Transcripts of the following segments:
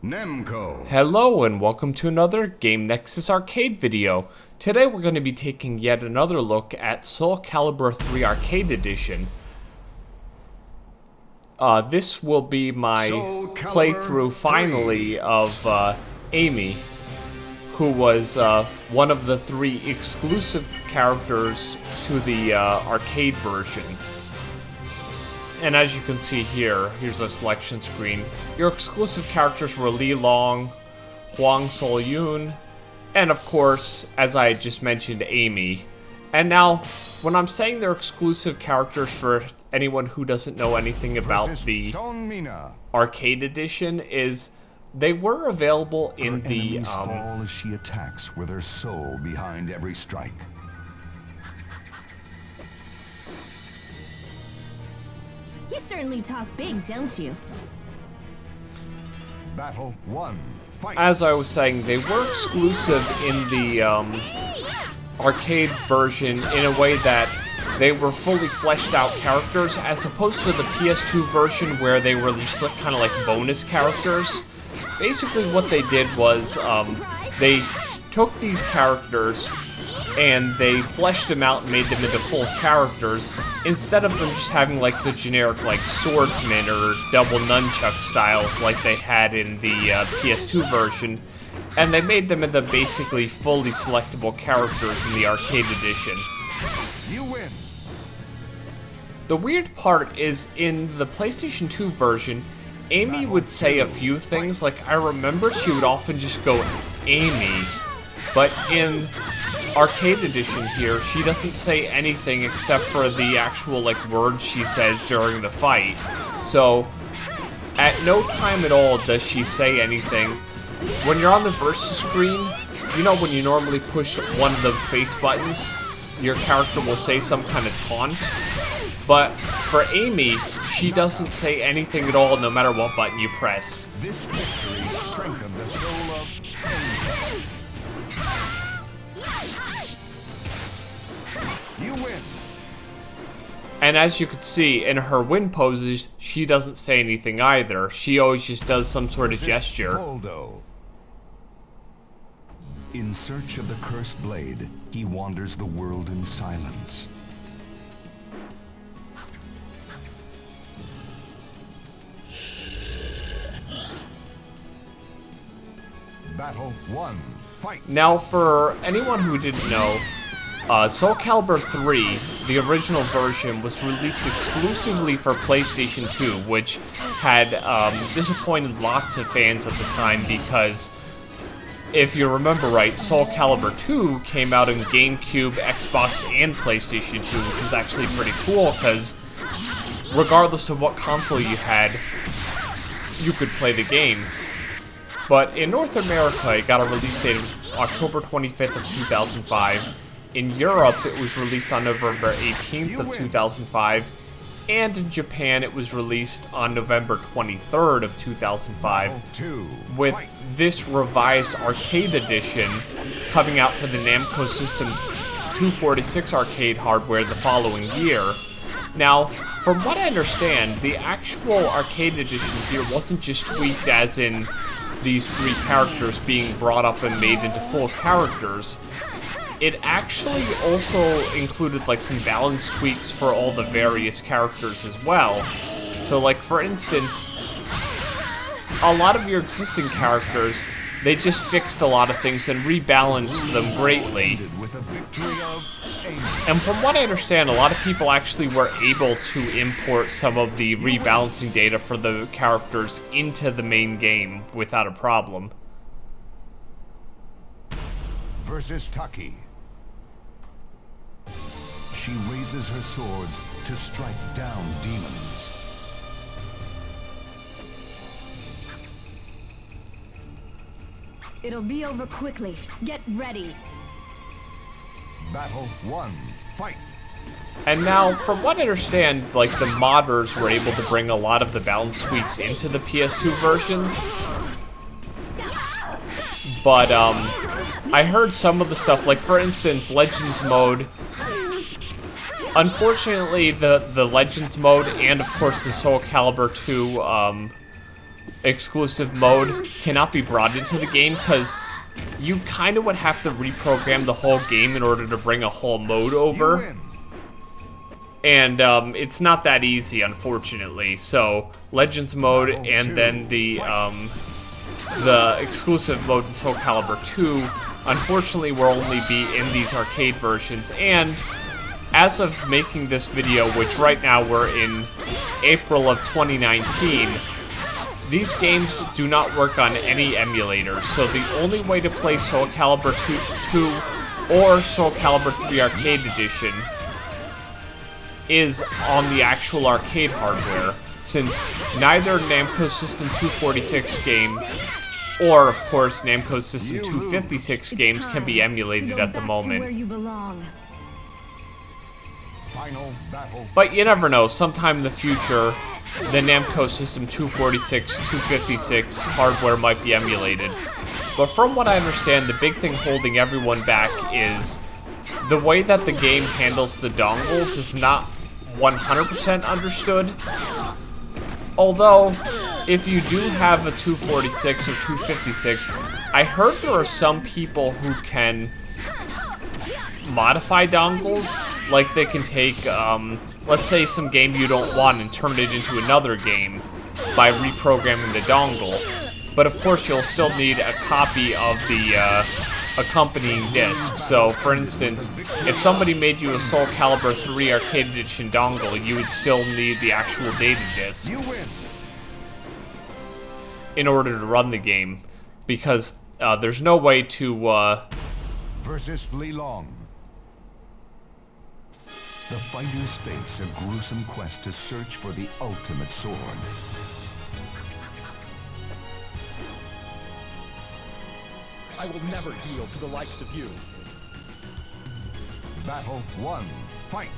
Namco. Hello and welcome to another Game Nexus arcade video. Today we're going to be taking yet another look at Soul Calibur 3 Arcade Edition. This will be my playthrough finally of Amy, who was one of the 3 exclusive characters to the arcade version. And as you can see here, here's a selection screen. Your exclusive characters were Li Long, Huang Sol Yun, and of course, as I just mentioned, Amy. And now, when I'm saying they're exclusive characters for anyone who doesn't know anything about the arcade edition, is they were available in the fall as she attacks with her soul behind every strike. You certainly talk big, don't you? Battle 1. Fight. As I was saying, they were exclusive in the arcade version in a way that they were fully fleshed out characters, as opposed to the PS2 version where they were just kind of like bonus characters. Basically what they did was they took these characters and they fleshed them out and made them into full characters, instead of them just having like the generic like swordsman or double nunchuck styles like they had in the PS2 version, and they made them into basically fully selectable characters in the arcade edition. You win. The weird part is in the PlayStation 2 version, Amy would say a few things, like I remember she would often just go Amy, but in arcade edition here, she doesn't say anything except for the actual like words she says during the fight. So at no time at all does she say anything. When you're on the versus screen, you know when you normally push one of the face buttons, your character will say some kind of taunt. But for Amy, she doesn't say anything at all no matter what button you press. This victory strengthened the soul of Amy. You win. And as you can see, in her win poses, she doesn't say anything either. She always just does some sort of gesture. Voldo. In search of the cursed blade, he wanders the world in silence. Battle 1. Fight. Now, for anyone who didn't know, Soul Calibur 3, the original version, was released exclusively for PlayStation 2, which had disappointed lots of fans at the time because, if you remember right, Soul Calibur 2 came out in GameCube, Xbox, and PlayStation 2, which was actually pretty cool because regardless of what console you had, you could play the game. But in North America, it got a release date of October 25th of 2005. In Europe, it was released on November 18th of 2005. And in Japan, it was released on November 23rd of 2005. With this revised arcade edition coming out for the Namco System 246 arcade hardware the following year. Now, from what I understand, the actual arcade edition here wasn't just tweaked as in these 3 characters being brought up and made into full characters. It actually also included like some balance tweaks for all the various characters as well. So like for instance, a lot of your existing characters, they just fixed a lot of things and rebalanced them greatly. And from what I understand, a lot of people actually were able to import some of the rebalancing data for the characters into the main game without a problem. Versus Taki. She raises her swords to strike down demons. It'll be over quickly. Get ready. Battle 1. Fight. And now, from what I understand, like the modders were able to bring a lot of the balance tweaks into the PS2 versions. But I heard some of the stuff, like for instance, Legends mode. Unfortunately, the Legends mode and of course the Soul Calibur 2 exclusive mode cannot be brought into the game, because you kind of would have to reprogram the whole game in order to bring a whole mode over. And it's not that easy, unfortunately. So Legends mode and then the exclusive mode in Soul Calibur 2, unfortunately, will only be in these arcade versions. And as of making this video, which right now we're in April of 2019, these games do not work on any emulators. So the only way to play Soul Calibur 2 or Soul Calibur 3 Arcade Edition is on the actual arcade hardware, since neither Namco System 246 game or, of course, Namco System 256 games can be emulated at the moment. But you never know, sometime in the future, the Namco System 246, 256 hardware might be emulated. But from what I understand, the big thing holding everyone back is the way that the game handles the dongles is not 100% understood. Although, if you do have a 246 or 256, I heard there are some people who can modify dongles. Like, they can take, let's say, some game you don't want and turn it into another game by reprogramming the dongle. But of course, you'll still need a copy of the accompanying disc. So, for instance, if somebody made you a Soul Calibur 3 Arcade Edition dongle, you would still need the actual data disc in order to run the game, because there's no way to Versus Li Long. The fighters face a gruesome quest to search for the ultimate sword. I will never yield to the likes of you. Battle 1. Fight!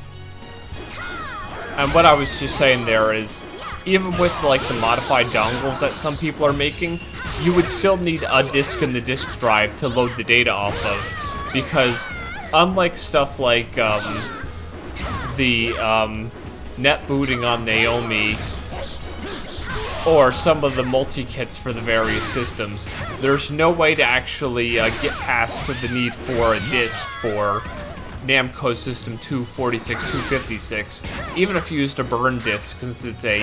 And what I was just saying there is, even with like the modified dongles that some people are making, you would still need a disc in the disk drive to load the data off of, because unlike stuff like the net booting on Naomi or some of the multi-kits for the various systems, there's no way to actually get past the need for a disc for Namco System 246, 256, even if you used a burn disc, since it's a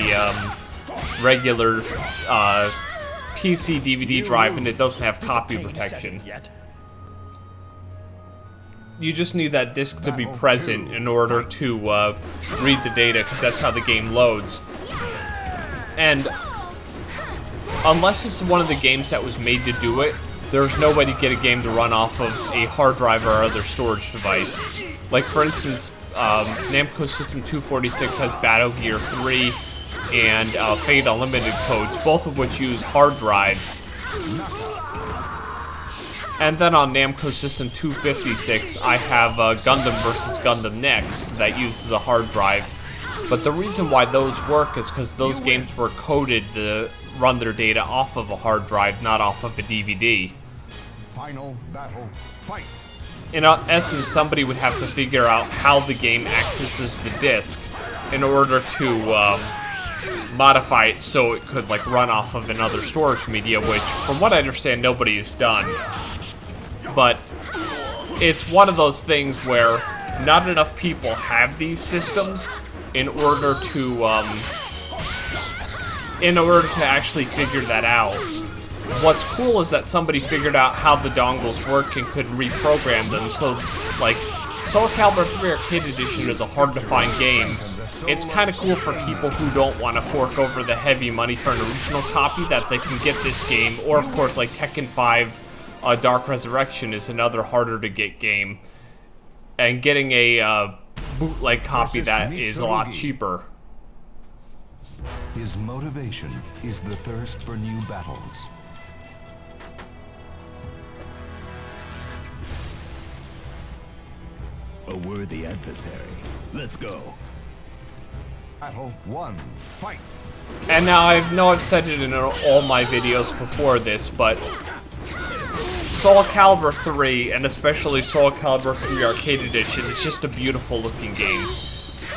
regular PC DVD drive and it doesn't have copy protection. You just need that disc to be present in order to read the data, because that's how the game loads. And unless it's one of the games that was made to do it, there's no way to get a game to run off of a hard drive or other storage device. Like, for instance, Namco System 246 has Battle Gear 3 and Fate Unlimited codes, both of which use hard drives. And then on Namco System 256, I have Gundam vs. Gundam Next that uses a hard drive. But the reason why those work is because those games were coded to run their data off of a hard drive, not off of a DVD. Final battle, fight! In essence, somebody would have to figure out how the game accesses the disc in order to modify it so it could like run off of another storage media, which, from what I understand, nobody has done. But it's one of those things where not enough people have these systems in order to actually figure that out. What's cool is that somebody figured out how the dongles work and could reprogram them, so like Soul Calibur 3 Arcade Edition is a hard-to-find game. It's kind of cool for people who don't want to fork over the heavy money for an original copy, that they can get this game, or of course like Tekken 5 Dark Resurrection is another harder to get game, and getting a bootleg copy that is a lot cheaper. His motivation is the thirst for new battles. A worthy adversary. Let's go. Battle 1. Fight! And now I know I've said it in all my videos before this, but Soul Calibur 3, and especially Soul Calibur 3 Arcade Edition, is just a beautiful looking game.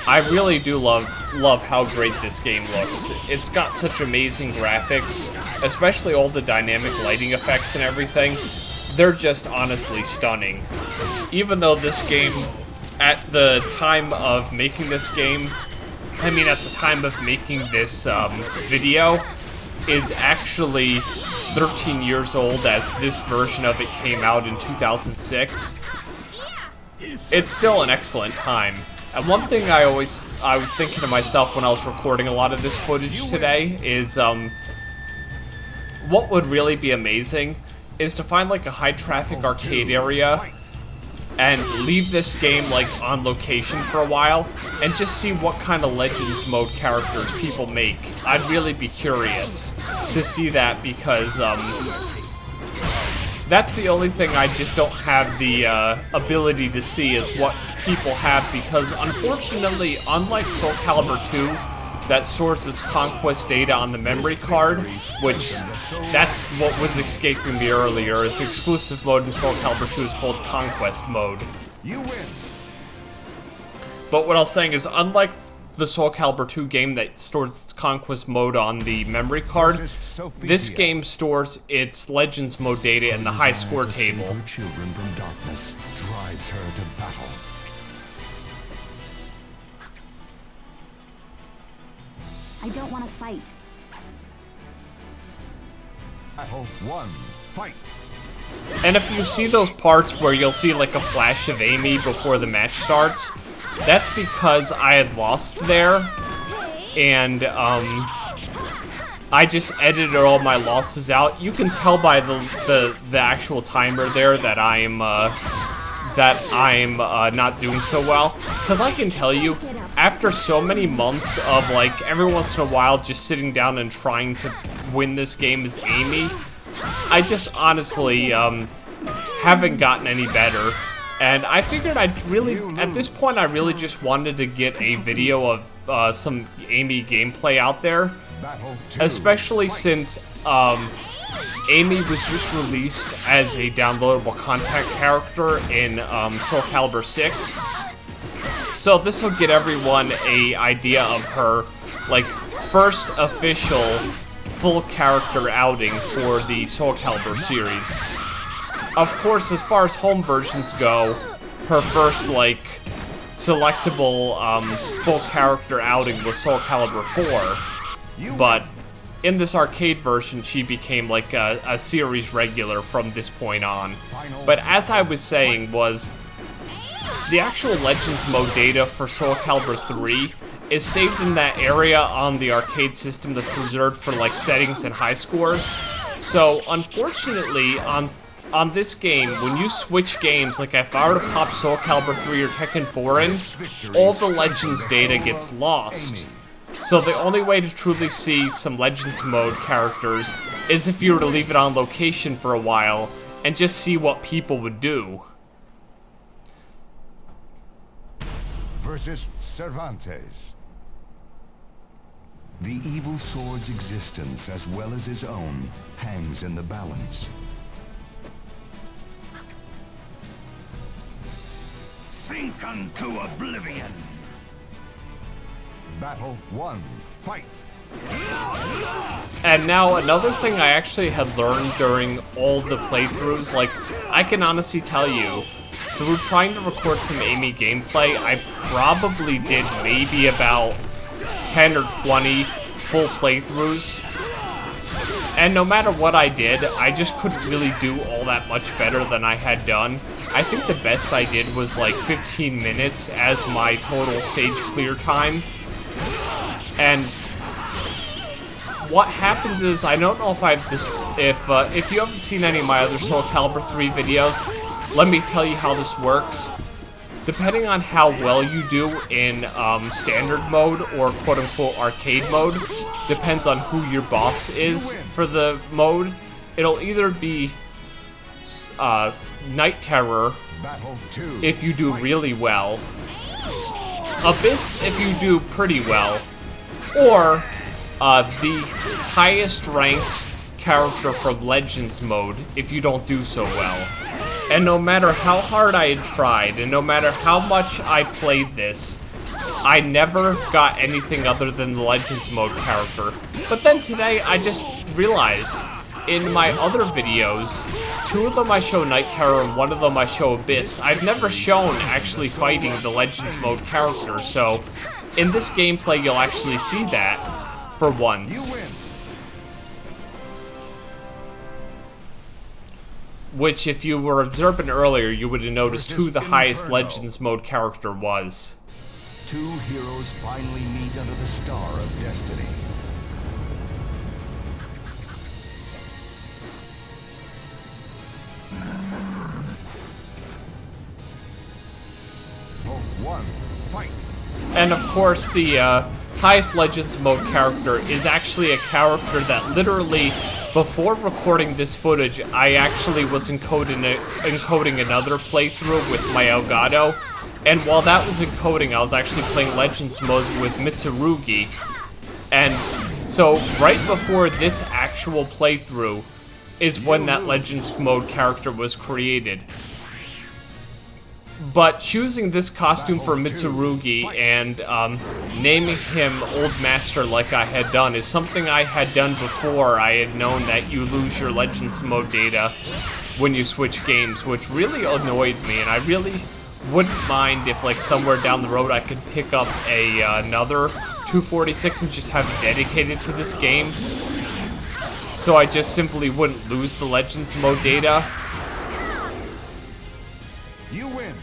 I really do love how great this game looks. It's got such amazing graphics, especially all the dynamic lighting effects and everything. They're just honestly stunning. Even though this game, at the time of making this game, at the time of making this video, is actually 13 years old as this version of it came out in 2006. It's still an excellent time. And one thing I was thinking to myself when I was recording a lot of this footage today is, what would really be amazing is to find like a high traffic arcade area and leave this game like on location for a while and just see what kind of Legends mode characters people make. I'd really be curious to see that because that's the only thing I just don't have the ability to see is what people have, because unfortunately, unlike Soul Calibur 2, that stores its conquest data on the memory card, which that's what was escaping me earlier, is exclusive mode in Soul Calibur 2 is called Conquest mode. You win. But what I was saying is, unlike the Soul Calibur 2 game that stores its Conquest mode on the memory card, this game stores its Legends mode data in the high score table. Her children from darkness drives her to battle. I don't want to fight. Battle 1, fight. And if you see those parts where you'll see like a flash of Amy before the match starts, that's because I had lost there, and I just edited all my losses out. You can tell by the actual timer there that I'm not doing so well, because I can tell you, after so many months of like every once in a while just sitting down and trying to win this game as Amy, I just honestly haven't gotten any better. And I figured at this point, I really just wanted to get a video of some Amy gameplay out there, especially since Amy was just released as a downloadable content character in Soul Calibur 6. So this will get everyone an idea of her, like, first official full character outing for the Soul Calibur series. Of course, as far as home versions go, her first, like, selectable full character outing was Soul Calibur 4. But in this arcade version, she became like a series regular from this point on. But as I was saying, was the actual Legends mode data for Soul Calibur 3 is saved in that area on the arcade system that's reserved for like settings and high scores. So unfortunately, on this game, when you switch games, like if I were to pop Soul Calibur 3 or Tekken 4 in, all the Legends data gets lost. So the only way to truly see some Legends mode characters is if you were to leave it on location for a while and just see what people would do. Versus Cervantes. The evil sword's existence, as well as his own, hangs in the balance. Sink unto oblivion. Battle 1, fight! And now another thing I actually had learned during all the playthroughs, like, I can honestly tell you, through trying to record some Amy gameplay, I probably did maybe about 10 or 20 full playthroughs. And no matter what I did, I just couldn't really do all that much better than I had done. I think the best I did was like 15 minutes as my total stage clear time. And what happens is, I don't know if if you haven't seen any of my other Soul Calibur 3 videos, let me tell you how this works. Depending on how well you do in standard mode or quote-unquote arcade mode, depends on who your boss is for the mode. It'll either be Night Terror if you do really well, Abyss if you do pretty well, or the highest ranked character from Legends mode if you don't do so well. And no matter how hard I had tried, and no matter how much I played this, I never got anything other than the Legends mode character. But then today, I just realized, in my other videos, 2 of them I show Night Terror and 1 of them I show Abyss. I've never shown actually fighting the Legends mode character, so in this gameplay you'll actually see that for once. You win. Which, if you were observant earlier, you would have noticed who the highest Inferno. Legends mode character was. 2 heroes finally meet under the star of destiny. Vote 1, fight. And of course, the highest Legends mode character is actually a character that literally, before recording this footage, I actually was encoding another playthrough with my Elgato. And while that was encoding, I was actually playing Legends mode with Mitsurugi. And so, right before this actual playthrough is when that Legends mode character was created. But choosing this costume for Mitsurugi and naming him Old Master like I had done is something I had done before I had known that you lose your Legends mode data when you switch games, which really annoyed me, and I really wouldn't mind if, like, somewhere down the road I could pick up another 246 and just have it dedicated to this game, so I just simply wouldn't lose the Legends mode data. You win.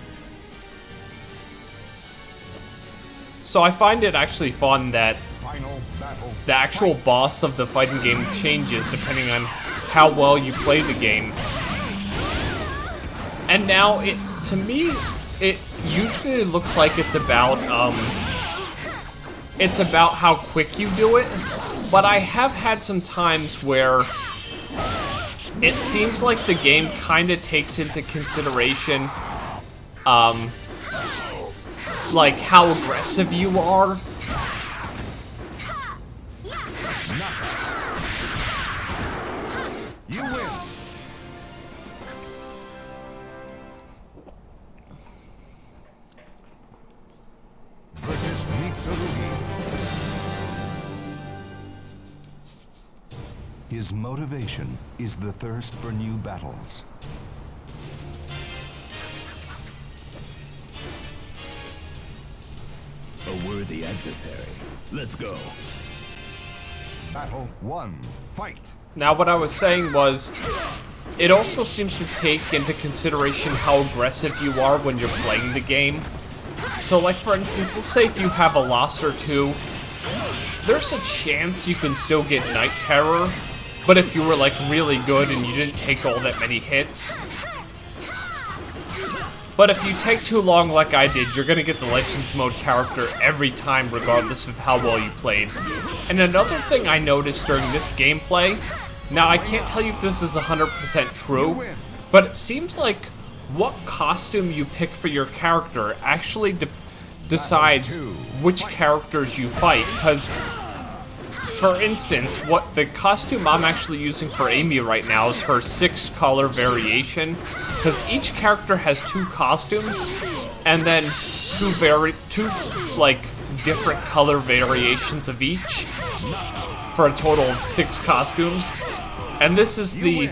So I find it actually fun that Final battle. the actual boss of the fighting game changes depending on how well you play the game. And now, to me, it usually looks like it's about how quick you do it, but I have had some times where it seems like the game kind of takes into consideration, like, how aggressive you are. You win. Versus Mitsurugi. His motivation is the thirst for new battles. A worthy adversary. Let's go. Battle 1, fight. Now, what I was saying was, it also seems to take into consideration how aggressive you are when you're playing the game. So, like, for instance, let's say if you have a loss or two, there's a chance you can still get Night Terror, but if you were, like, really good and you didn't take all that many hits. But if you take too long like I did, you're gonna get the Legends mode character every time, regardless of how well you played. And another thing I noticed during this gameplay, now I can't tell you if this is 100% true, but it seems like what costume you pick for your character actually decides which characters you fight. Because, for instance, what the costume I'm actually using for Amy right now is her 6-color variation. Because each character has 2 costumes, and then two like different color variations of each, for a total of 6 costumes. And this is the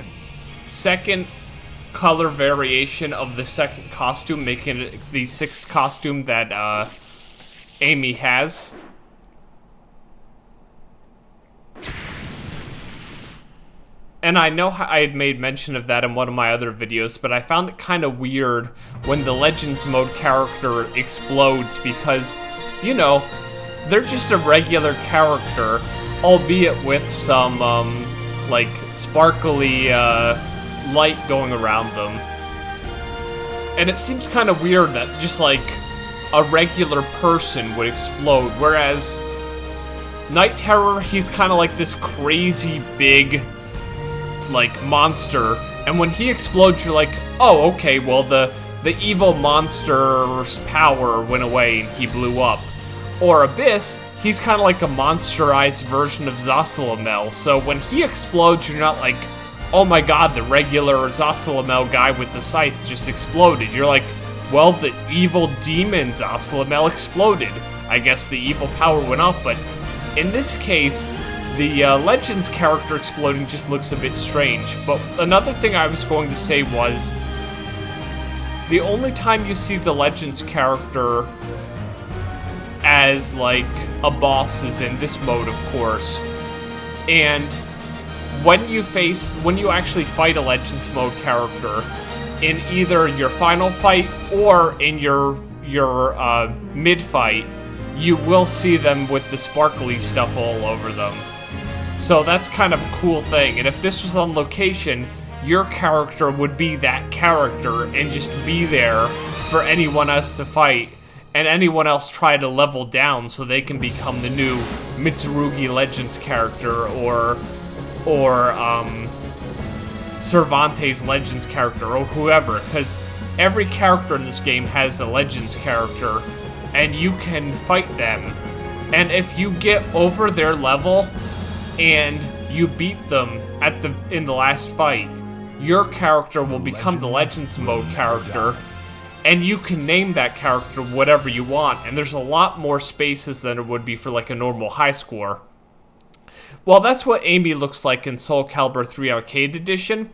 second color variation of the second costume, making it the 6th costume that Amy has. And I know I had made mention of that in one of my other videos, but I found it kind of weird when the Legends mode character explodes because, you know, they're just a regular character, albeit with some, like, sparkly, light going around them. And it seems kind of weird that just, like, a regular person would explode, whereas Night Terror, he's kind of like this crazy big, like, monster, and when he explodes, you're like, oh, okay, well, the evil monster's power went away and he blew up. Or Abyss, he's kind of like a monsterized version of Zasalamel, so when he explodes, you're not like, oh my god, the regular Zasalamel guy with the scythe just exploded. You're like, well, the evil demons Asalamel exploded. I guess the evil power went off, but in this case, the Legends character exploding just looks a bit strange. But another thing I was going to say was, the only time you see the Legends character as, like, a boss is in this mode, of course. And when you actually fight a Legends mode character, in either your final fight or in your mid-fight, you will see them with the sparkly stuff all over them. So that's kind of a cool thing. And if this was on location, your character would be that character and just be there for anyone else to fight, and anyone else try to level down so they can become the new Mitsurugi Legends character or Cervantes Legends character or whoever, because every character in this game has a Legends character and you can fight them. And if you get over their level and you beat them in the last fight, your character will become the Legends mode character, and you can name that character whatever you want, and there's a lot more spaces than it would be for like a normal high score. Well, that's what Amy looks like in Soul Calibur 3 Arcade Edition.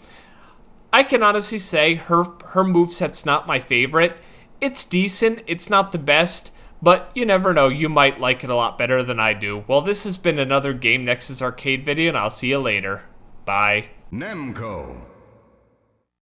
I can honestly say her moveset's not my favorite. It's decent, it's not the best, but you never know, you might like it a lot better than I do. Well, this has been another Game Nexus Arcade video, and I'll see you later. Bye. Namco.